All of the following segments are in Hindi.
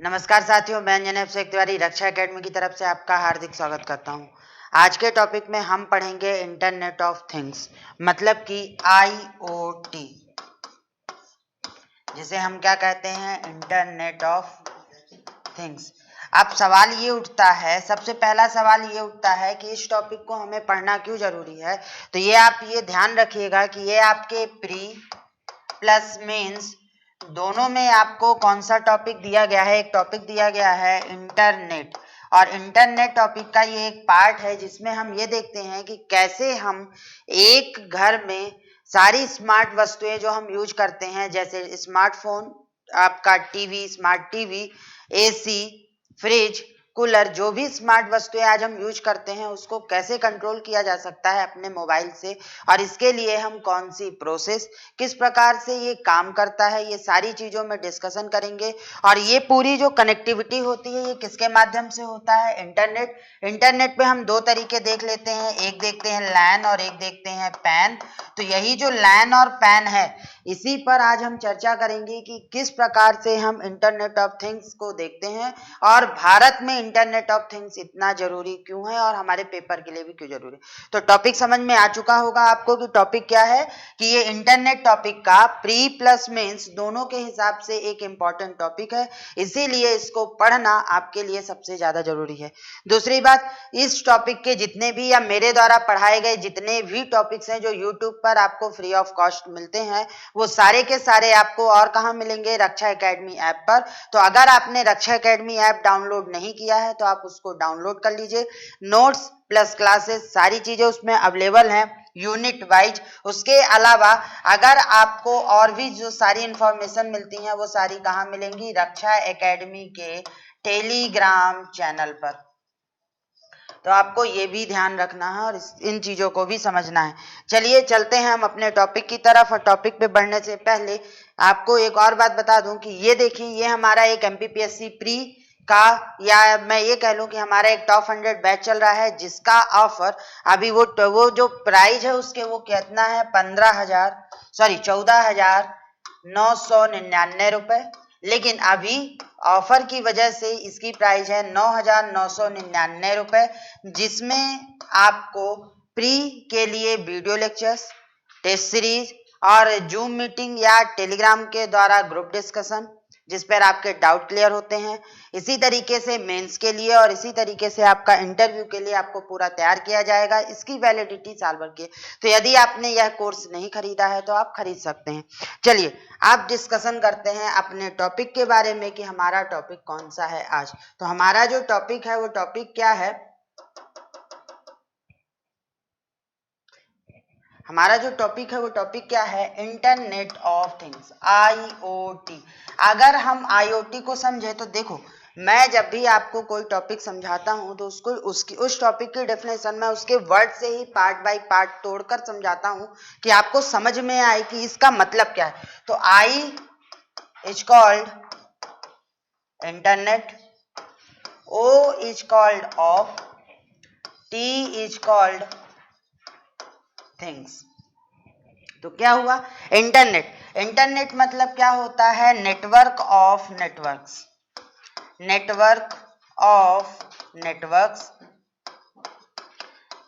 नमस्कार साथियों, मैं अंजन अभिषेक तिवारी रक्षा एकेडमी की तरफ से आपका हार्दिक स्वागत करता हूं। आज के टॉपिक में हम पढ़ेंगे इंटरनेट ऑफ थिंग्स, मतलब कि IoT, जिसे हम क्या कहते हैं, इंटरनेट ऑफ थिंग्स। अब सवाल ये उठता है, सबसे पहला सवाल ये उठता है कि इस टॉपिक को हमें पढ़ना क्यों जरूरी है। तो ये आप ये ध्यान रखिएगा कि ये आपके प्री प्लस मेंस दोनों में आपको कौन सा टॉपिक दिया गया है। एक टॉपिक दिया गया है इंटरनेट, और इंटरनेट टॉपिक का ये एक पार्ट है जिसमें हम ये देखते हैं कि कैसे हम एक घर में सारी स्मार्ट वस्तुएं जो हम यूज करते हैं, जैसे स्मार्टफोन, आपका TV, smart TV, AC, fridge, cooler, जो भी स्मार्ट वस्तुएं आज हम यूज करते हैं उसको कैसे कंट्रोल किया जा सकता है अपने मोबाइल से, और इसके लिए हम कौन सी प्रोसेस, किस प्रकार से ये काम करता है, ये सारी चीज़ों में डिस्कशन करेंगे। और ये पूरी जो कनेक्टिविटी होती है ये किसके माध्यम से होता है, इंटरनेट। इंटरनेट पे हम दो तरीके देख लेते हैं, एक देखते हैं लैन और एक देखते हैं पैन। तो यही जो लैन और पैन है इसी पर आज हम चर्चा करेंगे कि किस प्रकार से हम इंटरनेट ऑफ थिंग्स को देखते हैं और भारत में इंटरनेट ऑफ थिंग्स इतना जरूरी क्यों है और हमारे पेपर के लिए भी क्यों जरूरी है। तो टॉपिक समझ में आ चुका होगा आपको कि टॉपिक क्या है, कि ये इंटरनेट टॉपिक का प्री प्लस मेंस दोनों के हिसाब से एक इम्पॉर्टेंट टॉपिक है, इसीलिए इसको पढ़ना आपके लिए सबसे ज्यादा जरूरी है। दूसरी बात, इस टॉपिक के जितने भी या मेरे द्वारा पढ़ाए गए जितने भी टॉपिक्स हैं जो यूट्यूब पर आपको फ्री ऑफ कॉस्ट मिलते हैं, वो सारे के सारे आपको और कहाँ मिलेंगे, रक्षा एकेडमी ऐप पर। तो अगर आपने रक्षा एकेडमी ऐप डाउनलोड नहीं किया है तो आप उसको डाउनलोड कर लीजिए। नोट्स प्लस क्लासेस सारी चीजें उसमें अवेलेबल हैं यूनिट वाइज। उसके अलावा अगर आपको और भी जो सारी इंफॉर्मेशन मिलती हैं वो सारी कहाँ मिलेंगी, रक्षा एकेडमी के टेलीग्राम चैनल पर। तो आपको ये भी ध्यान रखना है और इन चीज़ों को भी समझना है। चलिए चलते हैं हम अपने टॉपिक की तरफ, और टॉपिक पे बढ़ने से पहले आपको एक और बात बता दूं कि ये देखिए, ये हमारा एक MPPSC प्री का, या मैं ये कह लूं कि हमारा एक टॉप 100 बैच चल रहा है जिसका ऑफर अभी वो जो प्राइस है उसके वो कितना है, 14,999 रुपए। लेकिन अभी ऑफर की वजह से इसकी प्राइस है 9,999 रुपए, जिसमें आपको प्री के लिए वीडियो लेक्चर्स, टेस्ट सीरीज और जूम मीटिंग या टेलीग्राम के द्वारा ग्रुप डिस्कशन जिस पर आपके डाउट क्लियर होते हैं, इसी तरीके से मेंस के लिए और इसी तरीके से आपका इंटरव्यू के लिए आपको पूरा तैयार किया जाएगा। इसकी वैलिडिटी साल भर की है। तो यदि आपने यह कोर्स नहीं खरीदा है तो आप खरीद सकते हैं। चलिए आप डिस्कशन करते हैं अपने टॉपिक के बारे में कि हमारा टॉपिक कौन सा है आज। तो हमारा जो टॉपिक है वो टॉपिक क्या है, हमारा जो टॉपिक है वो टॉपिक क्या है, इंटरनेट ऑफ थिंग्स, IoT। अगर हम IoT को समझे तो देखो, मैं जब भी आपको कोई टॉपिक समझाता हूं तो उसको उस टॉपिक की डेफिनेशन मैं उसके वर्ड से ही पार्ट बाय पार्ट तोड़कर समझाता हूं कि आपको समझ में आए कि इसका मतलब क्या है। तो I is called internet, O is called off, T is called things. तो क्या हुआ, इंटरनेट। इंटरनेट मतलब क्या होता है, network of networks, network of networks,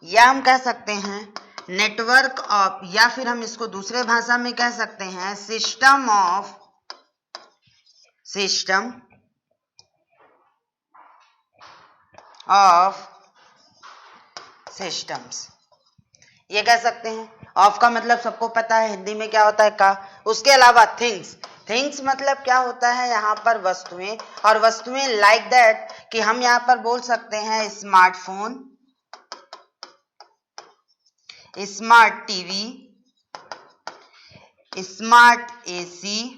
या हम कह सकते हैं नेटवर्क ऑफ, या फिर हम इसको दूसरे भाषा में कह सकते हैं सिस्टम ऑफ सिस्टम्स, ये कह सकते हैं। ऑफ का मतलब सबको पता है हिंदी में क्या होता है, का। उसके अलावा थिंग्स, थिंग्स मतलब क्या होता है, यहाँ पर वस्तुएं, और वस्तुएं लाइक दैट कि हम यहाँ पर बोल सकते हैं smartphone, smart TV, smart AC,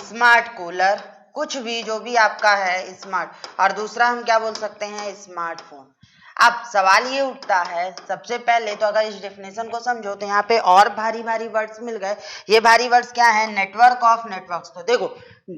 smart cooler, कुछ भी जो भी आपका है स्मार्ट। और दूसरा हम क्या बोल सकते हैं, स्मार्टफोन। अब सवाल ये उठता है, सबसे पहले तो अगर इस डेफिनेशन को समझो तो यहाँ पे और भारी भारी वर्ड्स मिल गए। ये भारी वर्ड्स क्या है, नेटवर्क ऑफ नेटवर्क्स। तो देखो,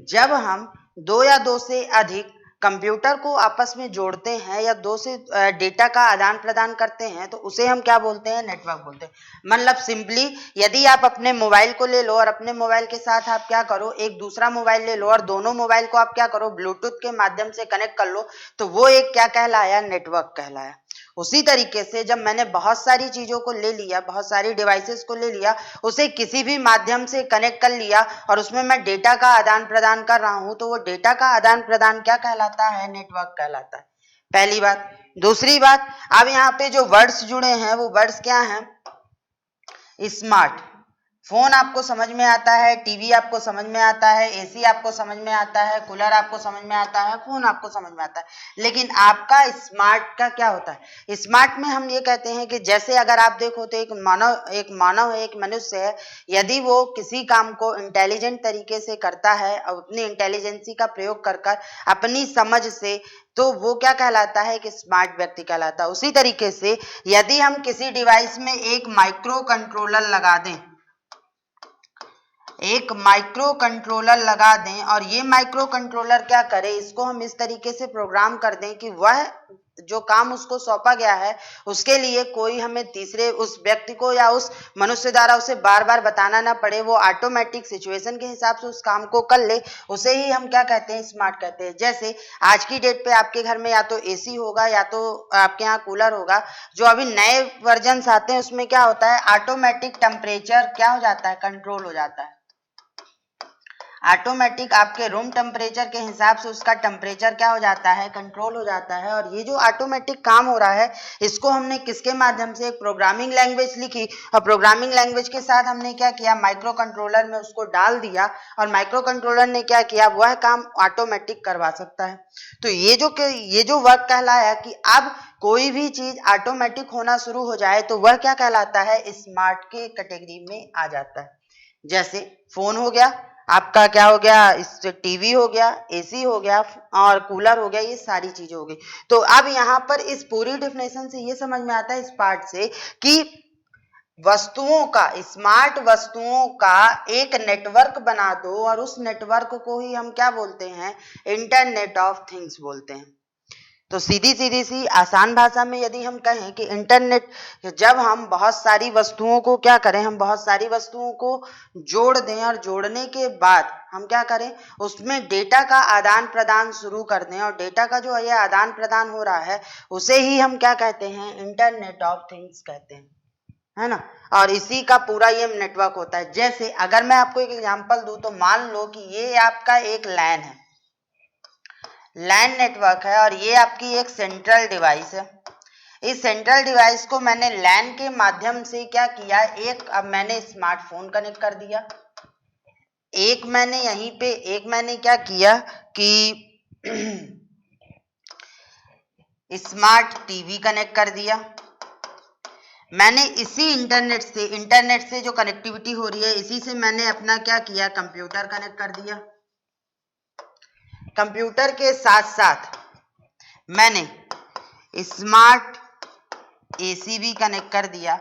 जब हम दो या दो से अधिक कंप्यूटर को आपस में जोड़ते हैं या दो से डेटा का आदान प्रदान करते हैं तो उसे हम क्या बोलते हैं, नेटवर्क बोलते हैं। मतलब सिंपली यदि आप अपने मोबाइल को ले लो और अपने मोबाइल के साथ आप क्या करो, एक दूसरा मोबाइल ले लो और दोनों मोबाइल को आप क्या करो, ब्लूटूथ के माध्यम से कनेक्ट कर लो, तो वो एक क्या कहलाया, नेटवर्क कहलाया। उसी तरीके से जब मैंने बहुत सारी चीजों को ले लिया, बहुत सारी डिवाइसेस को ले लिया, उसे किसी भी माध्यम से कनेक्ट कर लिया और उसमें मैं डेटा का आदान प्रदान कर रहा हूं, तो वो डेटा का आदान प्रदान क्या कहलाता है, नेटवर्क कहलाता है। पहली बात। दूसरी बात, अब यहाँ पे जो वर्ड्स जुड़े हैं वो वर्ड्स क्या हैं, स्मार्ट। फोन आपको समझ में आता है, टीवी आपको समझ में आता है, एसी आपको समझ में आता है, कूलर आपको समझ में आता है, फोन आपको समझ में आता है, लेकिन आपका स्मार्ट का क्या होता है। स्मार्ट में हम ये कहते हैं कि जैसे अगर आप देखो तो एक मानव है, एक मनुष्य है, यदि वो किसी काम को इंटेलिजेंट तरीके से करता है और अपनी इंटेलिजेंसी का प्रयोग कर अपनी समझ से, तो वो क्या कहलाता है, कि स्मार्ट व्यक्ति कहलाता है। उसी तरीके से यदि हम किसी डिवाइस में एक माइक्रो कंट्रोलर लगा दें, एक माइक्रो कंट्रोलर लगा दें और ये माइक्रो कंट्रोलर क्या करे, इसको हम इस तरीके से प्रोग्राम कर दें कि वह जो काम उसको सौंपा गया है उसके लिए कोई हमें तीसरे उस व्यक्ति को या उस मनुष्य द्वारा उसे बार बार बताना ना पड़े, वो ऑटोमेटिक सिचुएशन के हिसाब से उस काम को कर ले, उसे ही हम क्या कहते हैं, स्मार्ट कहते हैं। जैसे आज की डेट पे आपके घर में या तो एसी होगा या तो आपके यहाँ कूलर होगा, जो अभी नए वर्जन आते हैं उसमें क्या होता है, ऑटोमेटिक टेम्परेचर क्या हो जाता है, कंट्रोल हो जाता है। ऑटोमेटिक आपके रूम टेम्परेचर के हिसाब से उसका टेम्परेचर क्या हो जाता है, कंट्रोल हो जाता है। और ये जो ऑटोमेटिक काम हो रहा है इसको हमने किसके माध्यम से, एक प्रोग्रामिंग लैंग्वेज लिखी और प्रोग्रामिंग लैंग्वेज के साथ हमने क्या किया, माइक्रो कंट्रोलर में उसको डाल दिया और माइक्रो कंट्रोलर ने क्या किया, वह काम ऑटोमेटिक करवा सकता है। तो ये जो वर्क कहलाया कि अब कोई भी चीज ऑटोमेटिक होना शुरू हो जाए तो वह क्या कहलाता है, स्मार्ट के कैटेगरी में आ जाता है। जैसे फोन हो गया आपका, क्या हो गया, इस टीवी हो गया, एसी हो गया और कूलर हो गया, ये सारी चीजें हो गई। तो अब यहाँ पर इस पूरी डेफिनेशन से ये समझ में आता है, इस पार्ट से, कि वस्तुओं का, स्मार्ट वस्तुओं का एक नेटवर्क बना दो और उस नेटवर्क को ही हम क्या बोलते हैं, इंटरनेट ऑफ थिंग्स बोलते हैं। तो सीधी सी आसान भाषा में यदि हम कहें कि इंटरनेट, जब हम बहुत सारी वस्तुओं को क्या करें, हम बहुत सारी वस्तुओं को जोड़ दें और जोड़ने के बाद हम क्या करें, उसमें डेटा का आदान प्रदान शुरू कर दें और डेटा का जो ये आदान प्रदान हो रहा है उसे ही हम क्या कहते हैं, इंटरनेट ऑफ थिंग्स कहते हैं, है ना। और इसी का पूरा ये नेटवर्क होता है। जैसे अगर मैं आपको एक एग्जांपल दूं तो मान लो कि ये आपका एक लैन है, लैन नेटवर्क है और ये आपकी एक सेंट्रल डिवाइस है। इस सेंट्रल डिवाइस को मैंने लैन के माध्यम से क्या किया, अब मैंने स्मार्टफोन कनेक्ट कर दिया, एक मैंने क्या किया कि स्मार्ट टीवी कनेक्ट कर दिया। मैंने इसी इंटरनेट से जो कनेक्टिविटी हो रही है इसी से मैंने अपना क्या किया, कंप्यूटर कनेक्ट कर दिया। कंप्यूटर के साथ साथ मैंने स्मार्ट एसी भी कनेक्ट कर दिया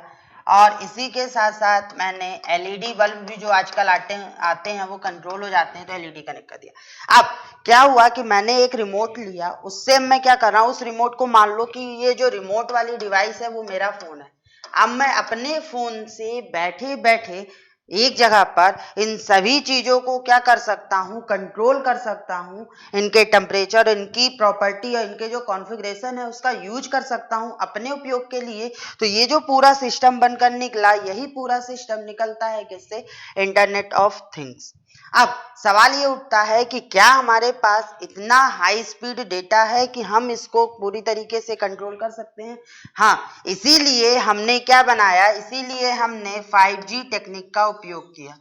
और इसी के साथ साथ मैंने एलईडी बल्ब भी जो आजकल आते हैं वो कंट्रोल हो जाते हैं, तो एलईडी कनेक्ट कर दिया। अब क्या हुआ कि मैंने एक रिमोट लिया, उससे मैं क्या कर रहा हूँ, उस रिमोट को मान लो कि ये जो रिमोट वाली डिवाइस है वो मेरा फोन है। अब मैं अपने फोन से बैठे बैठे एक जगह पर इन सभी चीजों को क्या कर सकता हूँ, कंट्रोल कर सकता हूँ, इनके टेम्परेचर, इनकी प्रॉपर्टी और इनके जो कॉन्फ़िगरेशन है उसका यूज कर सकता हूँ अपने उपयोग के लिए। तो ये जो पूरा सिस्टम बनकर निकला, यही पूरा सिस्टम निकलता है किससे, इंटरनेट ऑफ थिंग्स। अब सवाल ये उठता है कि क्या हमारे पास इतना हाई स्पीड डेटा है कि हम इसको पूरी तरीके से कंट्रोल कर सकते हैं? हाँ, इसीलिए हमने क्या बनाया, इसीलिए हमने 5G टेक्निक का उपयोग किया।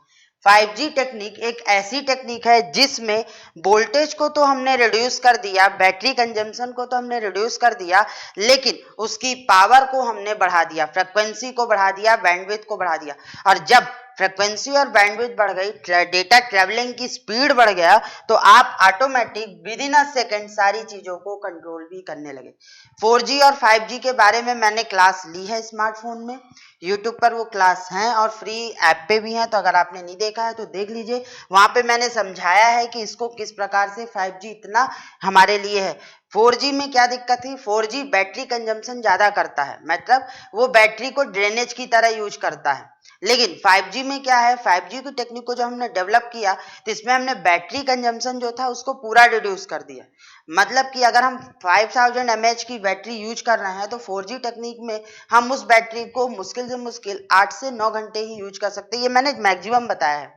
5G टेक्निक एक ऐसी टेक्निक है जिसमें वोल्टेज को तो हमने रिड्यूस कर दिया, बैटरी कंजम्पशन को तो हमने रिड्यूस कर दिया, लेकिन उसकी पावर को हमने बढ़ा दिया, फ्रीक्वेंसी को बढ़ा दिया, बैंडविड्थ को बढ़ा दिया। और जब फ्रिक्वेंसी और बैंडविड्थ बढ़ गई, डेटा ट्रेवलिंग की स्पीड बढ़ गया, तो आप automatic with in a second सारी चीजों को कंट्रोल भी करने लगे। 4G और 5G के बारे में मैंने क्लास ली है स्मार्टफोन में, यूट्यूब पर वो क्लास हैं और फ्री ऐप पे भी हैं, तो अगर आपने नहीं देखा है तो देख लीजिए। वहां पे मैंने समझाया है कि इसको किस प्रकार से 5G इतना हमारे लिए है। 4G में क्या दिक्कत थी, 4G बैटरी कंजम्पशन ज्यादा करता है, मतलब वो बैटरी को ड्रेनेज की तरह यूज करता है। लेकिन 5G में क्या है, 5G की टेक्निक को जो हमने डेवलप किया तो इसमें हमने बैटरी कंजम्पशन जो था उसको पूरा रिड्यूस कर दिया। मतलब कि अगर हम 5000 mAh की बैटरी यूज कर रहे हैं तो 4G टेक्निक में हम उस बैटरी को मुश्किल से मुश्किल 8 से 9 घंटे ही यूज कर सकते हैं, ये मैंने मैक्सिमम बताया है।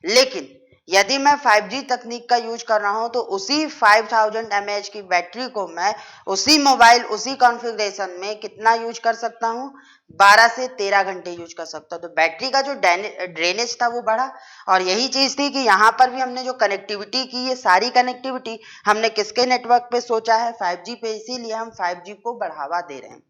लेकिन यदि मैं 5G तकनीक का यूज कर रहा हूं तो उसी 5000 mAh की बैटरी को मैं उसी मोबाइल उसी कॉन्फ़िगरेशन में कितना यूज कर सकता हूं, 12 से 13 घंटे यूज कर सकता हूं। तो बैटरी का जो ड्रेनेज था वो बढ़ा, और यही चीज थी कि यहाँ पर भी हमने जो कनेक्टिविटी की, ये सारी कनेक्टिविटी हमने किसके नेटवर्क पे सोचा है, 5G पे, इसीलिए हम 5G को बढ़ावा दे रहे हैं।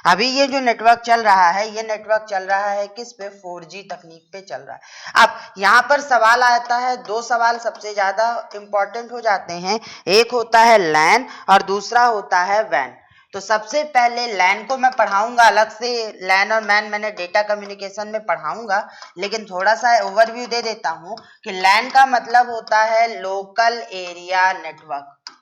अभी ये जो नेटवर्क चल रहा है, ये नेटवर्क चल रहा है किस पे, 4G तकनीक पे चल रहा है। अब यहाँ पर सवाल आता है, दो सवाल सबसे ज्यादा इंपॉर्टेंट हो जाते हैं, एक होता है लैन और दूसरा होता है वैन। तो सबसे पहले लैन को मैं पढ़ाऊंगा अलग से, लैन और मैन मैंने डेटा कम्युनिकेशन में पढ़ाऊंगा, लेकिन थोड़ा सा ओवरव्यू दे देता हूं कि लैन का मतलब होता है लोकल एरिया नेटवर्क।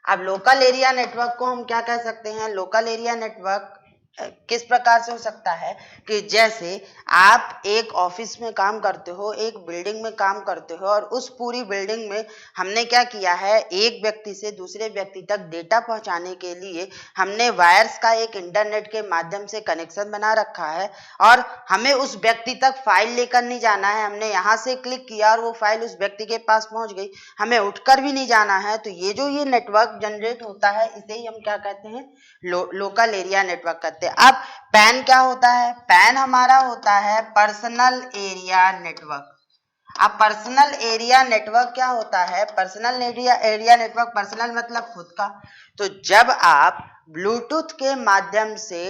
अब लोकल एरिया नेटवर्क को हम क्या कह सकते हैं, लोकल एरिया नेटवर्क किस प्रकार से हो सकता है कि जैसे आप एक ऑफिस में काम करते हो, एक बिल्डिंग में काम करते हो, और उस पूरी बिल्डिंग में हमने क्या किया है, एक व्यक्ति से दूसरे व्यक्ति तक डेटा पहुंचाने के लिए हमने वायर्स का एक इंटरनेट के माध्यम से कनेक्शन बना रखा है, और हमें उस व्यक्ति तक फाइल लेकर नहीं जाना है, हमने यहाँ से क्लिक किया और वो फाइल उस व्यक्ति के पास पहुंच गई, हमें उठकर भी नहीं जाना है। तो ये जो ये नेटवर्क जनरेट होता है इसे ही हम क्या कहते हैं, लोकल एरिया नेटवर्क कहते हैं। अब पैन क्या होता है, पैन हमारा होता है पर्सनल एरिया नेटवर्क। अब पर्सनल एरिया नेटवर्क क्या होता है, पर्सनल एरिया नेटवर्क, पर्सनल मतलब खुद का। तो जब आप ब्लूटूथ के माध्यम से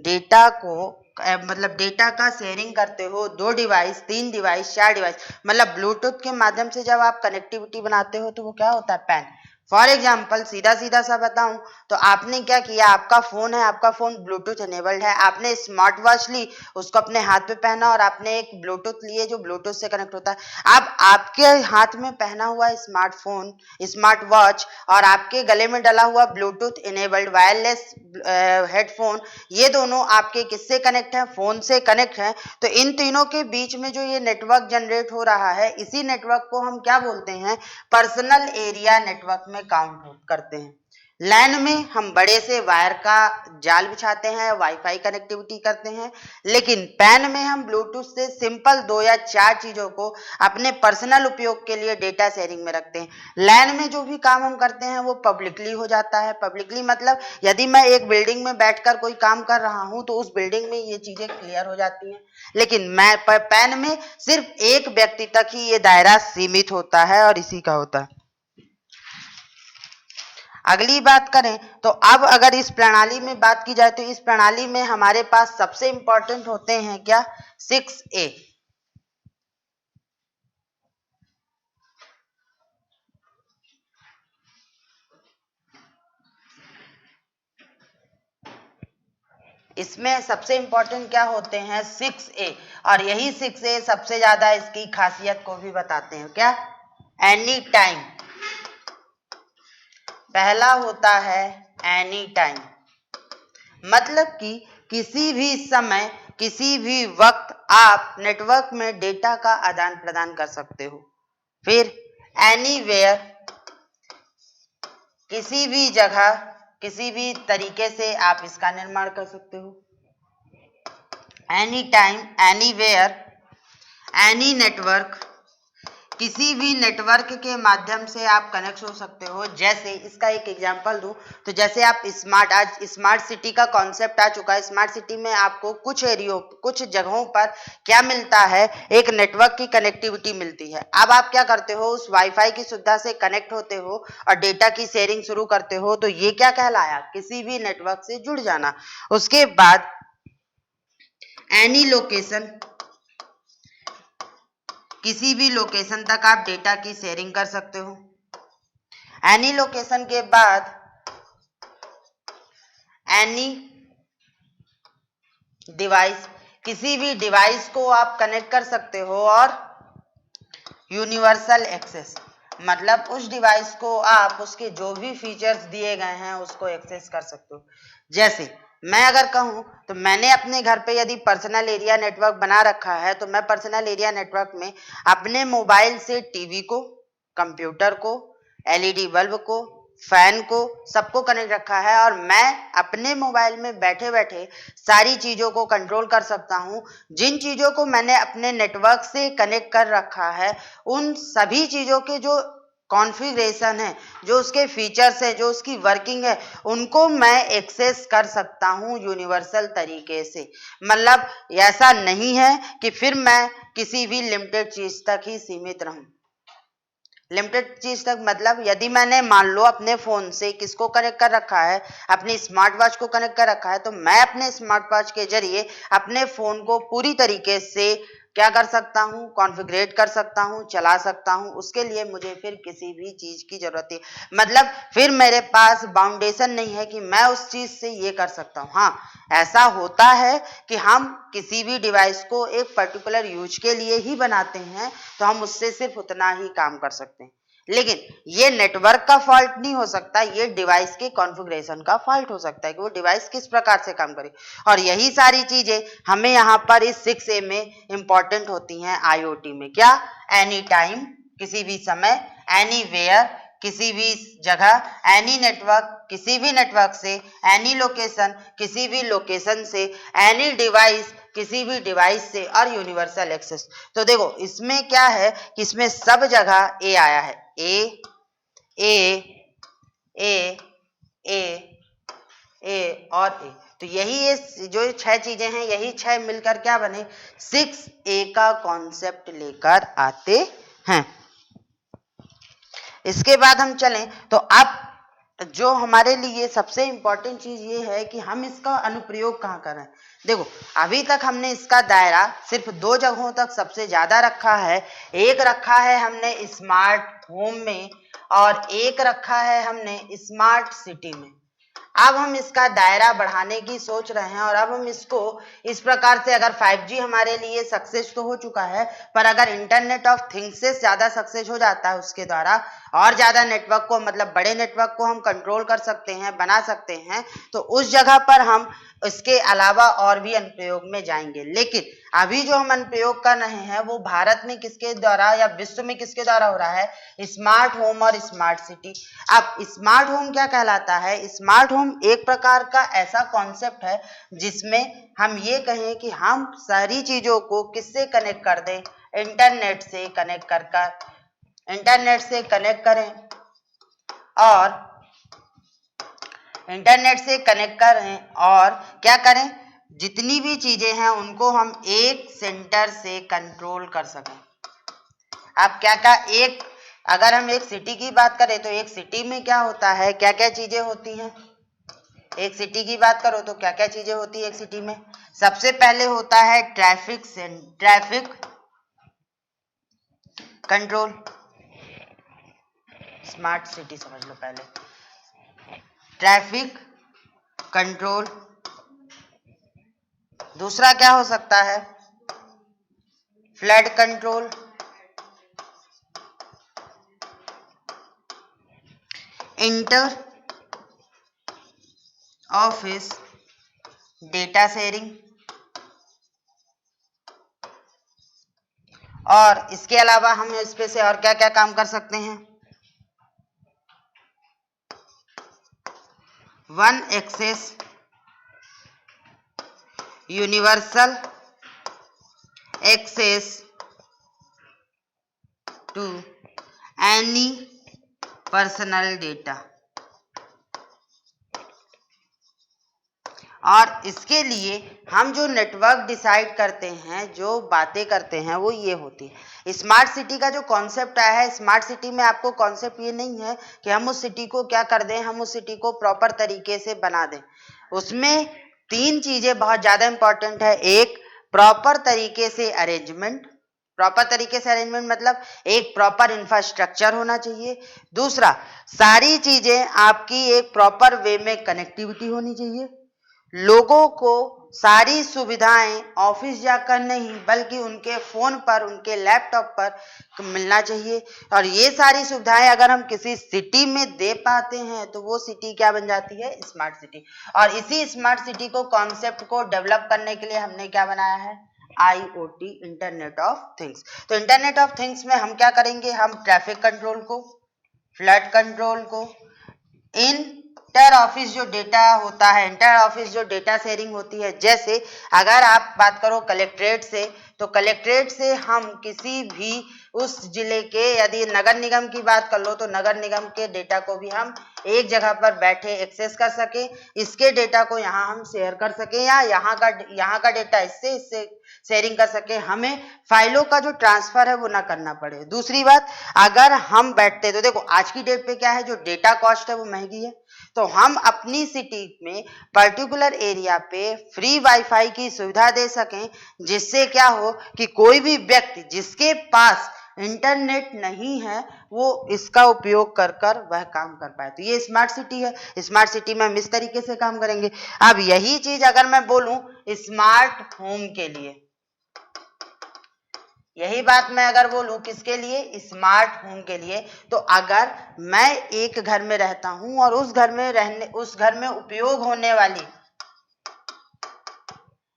डेटा को मतलब डेटा का शेयरिंग करते हो, 2 डिवाइस, 3 डिवाइस, 4 डिवाइस, मतलब ब्लूटूथ के माध्यम से जब आप कनेक्टिविटी बनाते हो तो वो क्या होता है, पैन। फॉर एग्जाम्पल सीधा सीधा सा बताऊं तो आपने क्या किया, आपका फोन है, आपका फोन ब्लूटूथ एनेबल्ड है, आपने स्मार्ट वॉच ली, उसको अपने हाथ पे पहना और आपने एक ब्लूटूथ लिए जो ब्लूटूथ से कनेक्ट होता है। अब आपके हाथ में पहना हुआ स्मार्टफोन, स्मार्ट वॉच और आपके गले में डला हुआ ब्लूटूथ एनेबल्ड वायरलेस हेडफोन, ये दोनों आपके किससे कनेक्ट है, फोन से कनेक्ट है। तो इन तीनों के बीच में जो ये नेटवर्क जनरेट हो रहा है, इसी नेटवर्क को हम क्या बोलते हैं, पर्सनल एरिया नेटवर्क में काउंट करते हैं। लैन में हम बड़े से वायर का जाल बिछाते हैं, वाईफाई कनेक्टिविटी करते हैं, लेकिन पैन में हम ब्लूटूथ से सिंपल 2 या 4 चीजों को अपने पर्सनल उपयोग के लिए डेटा शेयरिंग में रखते हैं। लैन में जो भी काम हम करते हैं वो पब्लिकली हो जाता है। पब्लिकली मतलब यदि मैं एक बिल्डिंग में बैठकर कोई काम कर रहा हूं तो उस बिल्डिंग में ये चीजें क्लियर हो जाती हैं, लेकिन मैं पैन में सिर्फ एक व्यक्ति तक ही ये दायरा सीमित होता है और इसी का होता है। अगली बात करें तो अब अगर इस प्रणाली में बात की जाए तो इस प्रणाली में हमारे पास सबसे इंपॉर्टेंट होते हैं क्या, 6A। इसमें सबसे इंपॉर्टेंट क्या होते हैं, 6A, और यही 6A सबसे ज्यादा इसकी खासियत को भी बताते हैं, क्या, एनी टाइम। पहला होता है एनी टाइम, मतलब कि किसी भी समय किसी भी वक्त आप नेटवर्क में डेटा का आदान प्रदान कर सकते हो। फिर एनीवेयर, किसी भी जगह किसी भी तरीके से आप इसका निर्माण कर सकते हो। Any time, anywhere, any network, किसी भी नेटवर्क के माध्यम से आप कनेक्ट हो सकते हो। जैसे इसका एक एग्जांपल दूं तो जैसे आप आज स्मार्ट सिटी का कॉन्सेप्ट आ चुका है। स्मार्ट सिटी में आपको कुछ एरियो, कुछ जगहों पर क्या मिलता है, एक नेटवर्क की कनेक्टिविटी मिलती है। अब आप क्या करते हो, उस वाईफाई की सुविधा से कनेक्ट होते हो और डेटा की शेयरिंग शुरू करते हो, तो ये क्या कहलाया, किसी भी नेटवर्क से जुड़ जाना। उसके बाद एनी लोकेशन, किसी भी लोकेशन तक आप डेटा की शेयरिंग कर सकते हो। एनी लोकेशन के बाद एनी डिवाइस, किसी भी डिवाइस को आप कनेक्ट कर सकते हो। और यूनिवर्सल एक्सेस, मतलब उस डिवाइस को आप उसके जो भी फीचर्स दिए गए हैं उसको एक्सेस कर सकते हो। जैसे मैं अगर कहूं तो मैंने अपने घर पे यदि पर्सनल एरिया नेटवर्क बना रखा है तो मैं पर्सनल एरिया नेटवर्क में अपने मोबाइल से टीवी को, कंप्यूटर को, एलईडी बल्ब को, फैन को, सबको कनेक्ट रखा है और मैं अपने मोबाइल में बैठे बैठे सारी चीज़ों को कंट्रोल कर सकता हूँ। जिन चीज़ों को मैंने अपने नेटवर्क से कनेक्ट कर रखा है उन सभी चीज़ों के जो कॉन्फ़िगरेशन है, जो उसके फीचर्स है, जो उसकी वर्किंग है, उनको मैं एक्सेस कर सकता हूँ यूनिवर्सल तरीके से। मतलब ऐसा नहीं है कि फिर मैं किसी भी लिमिटेड चीज़ तक ही सीमित रहूँ। लिमिटेड चीज तक मतलब यदि मैंने मान लो अपने फोन से किसको कनेक्ट कर रखा है, अपनी स्मार्ट वॉच को कनेक्ट कर रखा है, तो मैं अपने स्मार्ट वॉच के जरिए अपने फोन को पूरी तरीके से क्या कर सकता हूँ, कॉन्फ़िगरेट कर सकता हूँ, चला सकता हूँ। उसके लिए मुझे फिर किसी भी चीज की जरूरत है, मतलब फिर मेरे पास बाउंडेशन नहीं है कि मैं उस चीज से ये कर सकता हूँ। हाँ, ऐसा होता है कि हम किसी भी डिवाइस को एक पर्टिकुलर यूज के लिए ही बनाते हैं तो हम उससे सिर्फ उतना ही काम कर सकते हैं, लेकिन ये नेटवर्क का फॉल्ट नहीं हो सकता, ये डिवाइस के कॉन्फ़िगरेशन का फॉल्ट हो सकता है कि वो डिवाइस किस प्रकार से काम करे। और यही सारी चीजें हमें यहाँ पर इस 6A में इंपॉर्टेंट होती हैं आईओटी में। क्या? एनी टाइम, किसी भी समय, एनी वेयर, किसी भी जगह, एनी नेटवर्क, किसी भी नेटवर्क से, एनी लोकेशन, किसी भी लोकेशन से, एनी डिवाइस, किसी भी डिवाइस से, और यूनिवर्सल एक्सेस। तो देखो इसमें क्या है कि इसमें सब जगह ए आया है, ए ए ए ए ए और ए। तो यही ये जो 6 चीजें हैं, यही 6 मिलकर क्या बने, 6A का कॉन्सेप्ट लेकर आते हैं। इसके बाद हम चलें तो अब जो हमारे लिए सबसे इंपॉर्टेंट चीज ये है कि हम इसका अनुप्रयोग कहाँ कर रहे हैं। देखो अभी तक हमने इसका दायरा सिर्फ 2 जगहों तक सबसे ज्यादा रखा है। एक रखा है हमने स्मार्ट होम में और एक रखा है हमने स्मार्ट सिटी में। अब हम इसका दायरा बढ़ाने की सोच रहे हैं और अब हम इसको इस प्रकार से, अगर 5G हमारे लिए सक्सेस तो हो चुका है, पर अगर इंटरनेट ऑफ थिंग्स से ज्यादा सक्सेस हो जाता है उसके द्वारा और ज्यादा नेटवर्क को, मतलब बड़े नेटवर्क को हम कंट्रोल कर सकते हैं, बना सकते हैं, तो उस जगह पर हम इसके अलावा और भी अनुप्रयोग में जाएंगे। लेकिन अभी जो हम अनुप्रयोग कर रहे हैं वो भारत में किसके द्वारा या विश्व में किसके द्वारा हो रहा है, स्मार्ट होम और स्मार्ट सिटी। अब स्मार्ट होम क्या कहलाता है? स्मार्ट होम एक प्रकार का ऐसा कॉन्सेप्ट है जिसमें हम ये कहें कि हम सारी चीजों को किससे कनेक्ट कर दें, इंटरनेट से कनेक्ट इंटरनेट से कनेक्ट करें और इंटरनेट से कनेक्ट करें और क्या करें, जितनी भी चीजें हैं उनको हम एक सेंटर से कंट्रोल कर सकें। अब क्या क्या, एक अगर हम एक सिटी की बात करें तो एक सिटी में क्या होता है, क्या क्या चीजें होती हैं। एक सिटी की बात करो तो क्या क्या चीजें होती है एक सिटी में। सबसे पहले होता है ट्रैफिक कंट्रोल, स्मार्ट सिटी समझ लो पहले, ट्रैफिक कंट्रोल। दूसरा क्या हो सकता है, flood control, inter office data sharing, और इसके अलावा हम इस पे से और क्या क्या काम कर सकते हैं, one access universal access to any personal data. और इसके लिए हम जो नेटवर्क डिसाइड करते हैं, जो बातें करते हैं, वो ये होती है। स्मार्ट सिटी का जो कॉन्सेप्ट आया है, स्मार्ट सिटी में आपको कॉन्सेप्ट ये नहीं है कि हम उस सिटी को क्या कर दें, हम उस सिटी को प्रॉपर तरीके से बना दें। उसमें 3 चीजें बहुत ज्यादा इंपॉर्टेंट है। एक, प्रॉपर तरीके से अरेंजमेंट, प्रॉपर तरीके से अरेंजमेंट मतलब एक प्रॉपर इंफ्रास्ट्रक्चर होना चाहिए। दूसरा, सारी चीजें आपकी एक प्रॉपर वे में कनेक्टिविटी होनी चाहिए। लोगों को सारी सुविधाएं ऑफिस जाकर नहीं बल्कि उनके फोन पर, उनके लैपटॉप पर मिलना चाहिए। और ये सारी सुविधाएं अगर हम किसी सिटी में दे पाते हैं तो वो सिटी क्या बन जाती है? Smart city. और इसी स्मार्ट सिटी को, कॉन्सेप्ट को डेवलप करने के लिए हमने क्या बनाया है? IoT, internet of things. तो इंटरनेट ऑफ थिंग्स में हम क्या करेंगे? हम ट्रैफिक कंट्रोल को, फ्लड कंट्रोल को, इंटर ऑफिस जो डेटा होता है, इंटर ऑफिस जो डेटा शेयरिंग होती है, जैसे अगर आप बात करो कलेक्ट्रेट से, तो कलेक्ट्रेट से हम किसी भी उस जिले के, यदि नगर निगम की बात कर लो तो नगर निगम के डेटा को भी हम एक जगह पर बैठे एक्सेस कर सके, इसके डेटा को यहाँ हम शेयर कर सके, या यहाँ का डेटा इससे शेयरिंग कर सके, हमें फाइलों का जो ट्रांसफर है वो ना करना पड़े। दूसरी बात, अगर हम बैठते, तो देखो आज की डेट पे क्या है, जो डेटा कॉस्ट है वो महंगी है, तो हम अपनी सिटी में पर्टिकुलर एरिया पे फ्री वाईफाई की सुविधा दे सकें, जिससे क्या हो कि कोई भी व्यक्ति जिसके पास इंटरनेट नहीं है वो इसका उपयोग कर कर वह काम कर पाए। तो ये स्मार्ट सिटी है। स्मार्ट सिटी में हम इस तरीके से काम करेंगे। अब यही चीज अगर मैं बोलूं स्मार्ट होम के लिए, यही बात मैं अगर बोलूं किसके लिए? स्मार्ट होम के लिए, तो अगर मैं एक घर में रहता हूं और उस घर में उपयोग होने वाली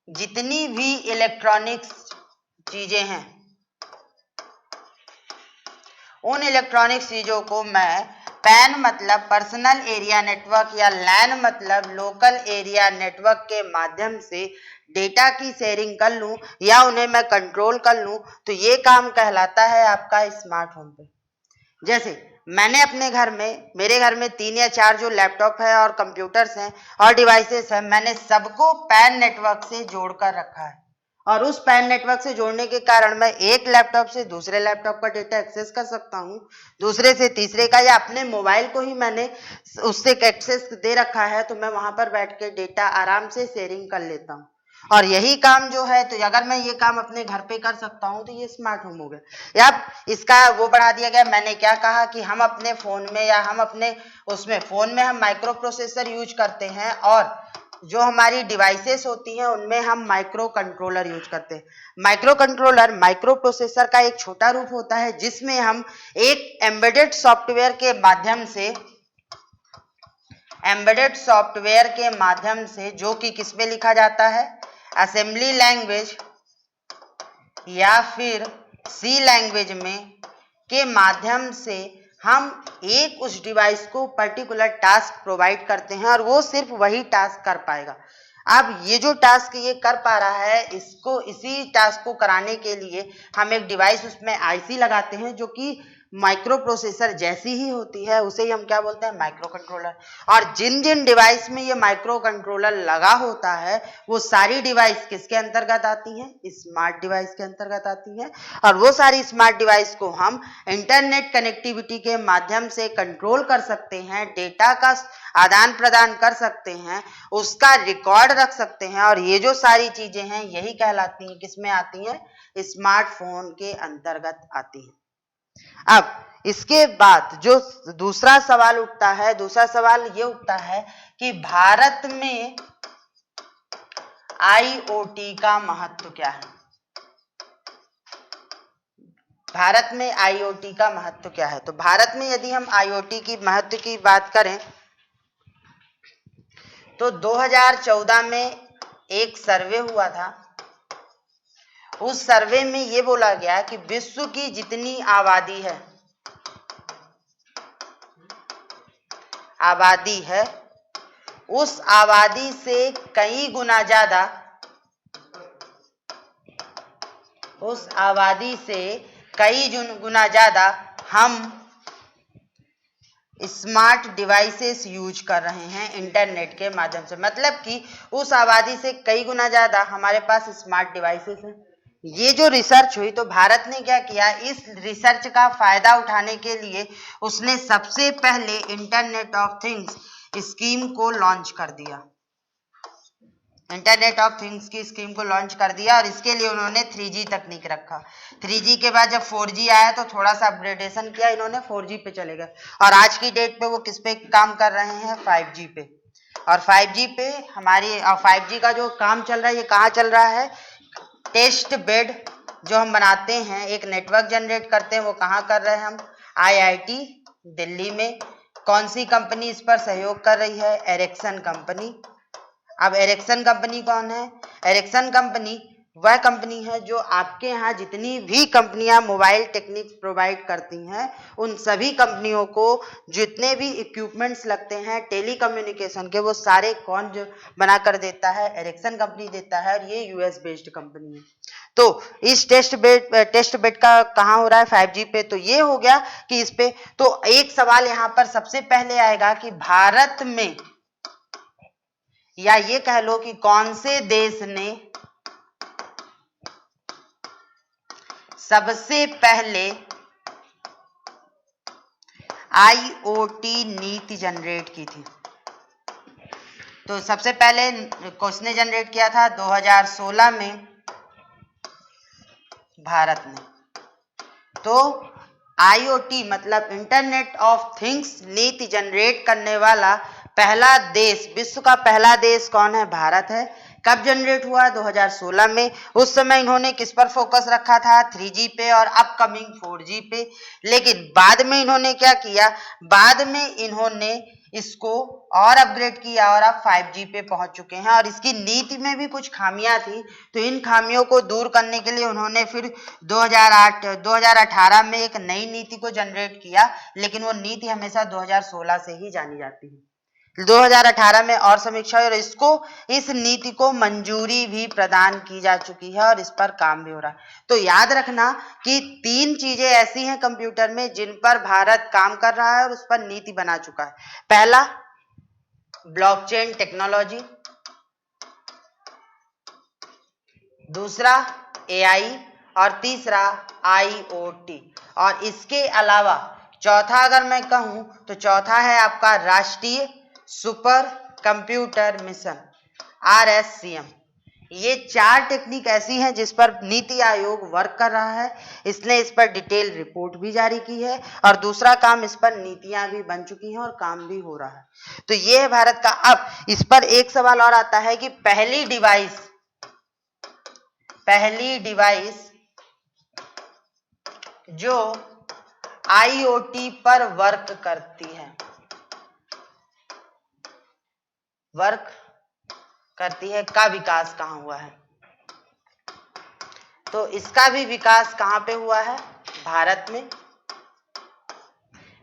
जितनी भी इलेक्ट्रॉनिक्स चीजें हैं, उन इलेक्ट्रॉनिक चीजों को मैं पैन मतलब पर्सनल एरिया नेटवर्क या लैन मतलब लोकल एरिया नेटवर्क के माध्यम से डेटा की शेयरिंग कर लूं या उन्हें मैं कंट्रोल कर लूं, तो ये काम कहलाता है आपका स्मार्ट होम पे। जैसे मैंने अपने घर में, मेरे घर में 3 या 4 जो लैपटॉप है और कंप्यूटर्स हैं और डिवाइसेस हैं, मैंने सबको पैन नेटवर्क से जोड़कर रखा है, और उस पैन नेटवर्क से जोड़ने के कारण मैं एक लैपटॉप से दूसरे लैपटॉप का डेटा एक्सेस कर सकता हूं, दूसरे से तीसरे का, या अपने मोबाइल को ही मैंने उससे एक्सेस दे रखा है, तो मैं वहां पर बैठ के डेटा आराम से शेयरिंग कर लेता हूं। और यही काम जो है, तो अगर मैं ये काम अपने घर पे कर सकता हूं तो ये स्मार्ट होम हो गया। या इसका वो बढ़ा दिया गया, मैंने क्या कहा कि हम अपने फोन में या हम अपने उसमें फोन में हम माइक्रो प्रोसेसर यूज करते हैं, और जो हमारी डिवाइसेस होती हैं उनमें हम माइक्रो कंट्रोलर यूज करते हैं। माइक्रो कंट्रोलर माइक्रो प्रोसेसर का एक छोटा रूप होता है, जिसमें हम एक एम्बेडेड सॉफ्टवेयर के माध्यम से जो कि किस पे लिखा जाता है? असेंबली लैंग्वेज या फिर सी लैंग्वेज में के माध्यम से हम एक उस डिवाइस को पर्टिकुलर टास्क प्रोवाइड करते हैं और वो सिर्फ वही टास्क कर पाएगा। अब ये जो टास्क ये कर पा रहा है, इसी टास्क को कराने के लिए हम एक डिवाइस उसमें आईसी लगाते हैं जो कि माइक्रो प्रोसेसर जैसी ही होती है, उसे ही हम क्या बोलते हैं? Micro controller. और जिन जिन डिवाइस में ये माइक्रो कंट्रोलर लगा होता है वो सारी डिवाइस किसके अंतर्गत आती हैं? स्मार्ट डिवाइस के अंतर्गत आती हैं। और वो सारी स्मार्ट डिवाइस को हम इंटरनेट कनेक्टिविटी के माध्यम से कंट्रोल कर सकते हैं, डेटा का आदान प्रदान कर सकते हैं, उसका रिकॉर्ड रख सकते हैं, और ये जो सारी चीजें हैं यही कहलाती हैं, किसमें आती हैं? स्मार्टफोन के अंतर्गत आती हैं। अब इसके बाद जो दूसरा सवाल उठता है, दूसरा सवाल ये उठता है कि भारत में IoT का महत्व क्या है? भारत में IoT का महत्व क्या है? तो भारत में यदि हम IoT की महत्व की बात करें तो 2014 में एक सर्वे हुआ था। उस सर्वे में ये बोला गया कि विश्व की जितनी आबादी है उस आबादी से कई गुना ज्यादा हम स्मार्ट डिवाइसेस यूज कर रहे हैं इंटरनेट के माध्यम से। मतलब कि उस आबादी से कई गुना ज्यादा हमारे पास स्मार्ट डिवाइसेस हैं। ये जो रिसर्च हुई, तो भारत ने क्या किया, इस रिसर्च का फायदा उठाने के लिए उसने सबसे पहले इंटरनेट ऑफ थिंग्स स्कीम को लॉन्च कर दिया। इंटरनेट ऑफ थिंग्स की स्कीम को लॉन्च कर दिया और इसके लिए उन्होंने 3G तकनीक रखा। 3G के बाद जब 4G आया तो थोड़ा सा अपग्रेडेशन किया इन्होंने, 4G पे चले गए और आज की डेट पे वो किस पे काम कर रहे हैं, 5G पे। और 5G पे हमारी 5G का जो काम चल रहा है ये कहाँ चल रहा है, टेस्ट बेड जो हम बनाते हैं, एक नेटवर्क जनरेट करते हैं, वो कहाँ कर रहे हैं हम, IIT दिल्ली में। कौन सी कंपनी इस पर सहयोग कर रही है, एरिक्सन कंपनी। अब एरिक्सन कंपनी कौन है, एरिक्सन कंपनी वह कंपनी है जो आपके यहाँ जितनी भी कंपनियां मोबाइल टेक्निक्स प्रोवाइड करती हैं उन सभी कंपनियों को जितने भी इक्विपमेंट्स लगते हैं टेलीकम्युनिकेशन के, वो सारे कौन जो बना कर देता है, एरिक्सन कंपनी देता है और ये US बेस्ड कंपनी है। तो इस टेस्ट बेड का कहाँ हो रहा है, 5G पे। तो ये हो गया कि इस पे तो एक सवाल यहाँ पर सबसे पहले आएगा कि भारत में, या ये कह लो कि कौन से देश ने सबसे पहले IoT नीति जनरेट की थी। तो सबसे पहले किसने जनरेट किया था, 2016 में भारत ने। तो IoT मतलब इंटरनेट ऑफ थिंग्स नीति जनरेट करने वाला पहला देश, विश्व का पहला देश कौन है, भारत है। कब जनरेट हुआ, 2016 में। उस समय इन्होंने किस पर फोकस रखा था, 3G पे और अपकमिंग 4G पे। लेकिन बाद में इन्होंने क्या किया, बाद में इन्होंने इसको और अपग्रेड किया और अब 5G पे पहुंच चुके हैं। और इसकी नीति में भी कुछ खामियां थी, तो इन खामियों को दूर करने के लिए उन्होंने फिर 2018 में एक नई नीति को जनरेट किया, लेकिन वो नीति हमेशा 2016 से ही जानी जाती है। 2018 में और समीक्षा और इस नीति को मंजूरी भी प्रदान की जा चुकी है और इस पर काम भी हो रहा है। तो याद रखना कि 3 चीजें ऐसी हैं कंप्यूटर में जिन पर भारत काम कर रहा है और उस पर नीति बना चुका है। पहला, ब्लॉकचेन टेक्नोलॉजी, दूसरा AI और तीसरा IoT। और इसके अलावा चौथा अगर मैं कहूं तो चौथा है आपका राष्ट्रीय सुपर कंप्यूटर मिशन, RSCM। ये 4 टेक्निक ऐसी हैं जिस पर नीति आयोग वर्क कर रहा है। इसने इस पर डिटेल रिपोर्ट भी जारी की है और दूसरा काम, इस पर नीतियां भी बन चुकी हैं और काम भी हो रहा है। तो ये है भारत का। अब इस पर एक सवाल और आता है कि पहली डिवाइस जो IoT पर वर्क करती है का विकास कहाँ हुआ है, तो इसका भी विकास कहाँ पे हुआ है, भारत में।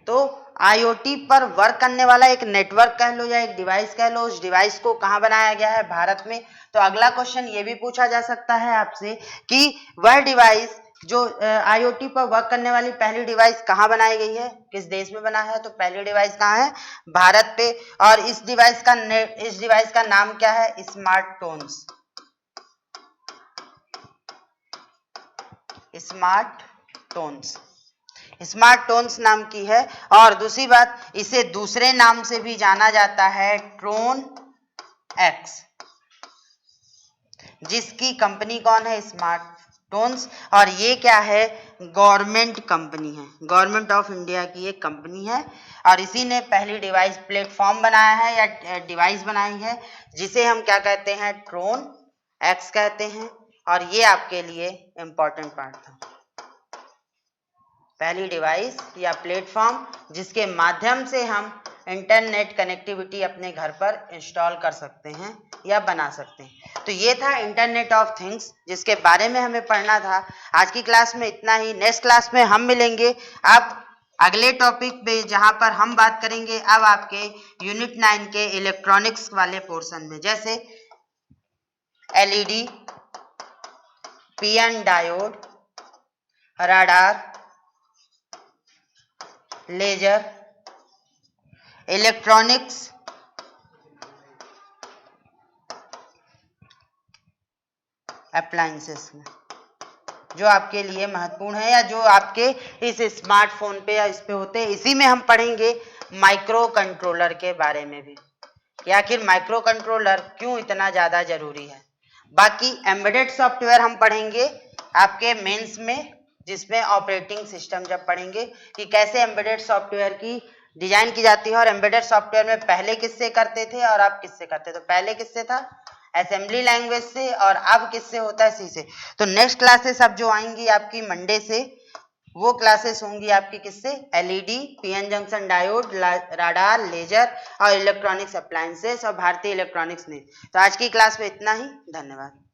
तो IoT पर वर्क करने वाला एक नेटवर्क कह लो या एक डिवाइस कह लो, उस डिवाइस को कहाँ बनाया गया है, भारत में। तो अगला क्वेश्चन ये भी पूछा जा सकता है आपसे कि वह डिवाइस जो IoT पर वर्क करने वाली पहली डिवाइस कहाँ बनाई गई है, किस देश में बना है। तो पहली डिवाइस कहाँ है, भारत पे। और इस डिवाइस का नाम क्या है, स्मार्टटोन्स। स्मार्टटोन्स नाम की है। और दूसरी बात, इसे दूसरे नाम से भी जाना जाता है, ट्रोन एक्स, जिसकी कंपनी कौन है, स्मार्टटोन्स। और ये क्या है, गवर्नमेंट कंपनी है, गवर्नमेंट ऑफ इंडिया की एक कंपनी है। और इसी ने पहली डिवाइस प्लेटफॉर्म बनाया है या डिवाइस बनाई है, जिसे हम क्या कहते हैं, ट्रोन एक्स कहते हैं। और ये आपके लिए इंपॉर्टेंट पार्ट था, पहली डिवाइस या प्लेटफॉर्म जिसके माध्यम से हम इंटरनेट कनेक्टिविटी अपने घर पर इंस्टॉल कर सकते हैं या बना सकते हैं। तो ये था इंटरनेट ऑफ थिंग्स जिसके बारे में हमें पढ़ना था। आज की क्लास में इतना ही। नेक्स्ट क्लास में हम मिलेंगे अब अगले टॉपिक पे, जहां पर हम बात करेंगे अब आपके यूनिट 9 के इलेक्ट्रॉनिक्स वाले पोर्शन में, जैसे LED, PN diode, radar, laser, electronics, appliances में, जो आपके लिए महत्वपूर्ण है या जो आपके इस स्मार्टफोन पे या इस पे होते हैं। इसी में हम पढ़ेंगे माइक्रो कंट्रोलर के बारे में भी, कि आखिर माइक्रो कंट्रोलर क्यों इतना ज़्यादा ज़रूरी है। बाकी एम्बेडेड सॉफ्टवेयर हम पढ़ेंगे आपके मेंस में, जिसमें ऑपरेटिंग सिस्टम जब पढ़ेंगे कि कैसे एम्बेडेड सॉफ्टवेयर की डिजाइन की जाती है और एम्बेडेड सॉफ्टवेयर में पहले किससे करते थे और अब किससे करते थे। तो पहले किससे था, असेंबली लैंग्वेज से, और अब किससे होता है, सी से। तो नेक्स्ट क्लासेस अब जो आएंगी आपकी मंडे से, वो क्लासेस होंगी आपकी किससे, LED, PN junction diode, radar, laser और इलेक्ट्रॉनिक्स अप्लायंसेस और भारतीय इलेक्ट्रॉनिक्स ने। तो आज की क्लास में इतना ही, धन्यवाद।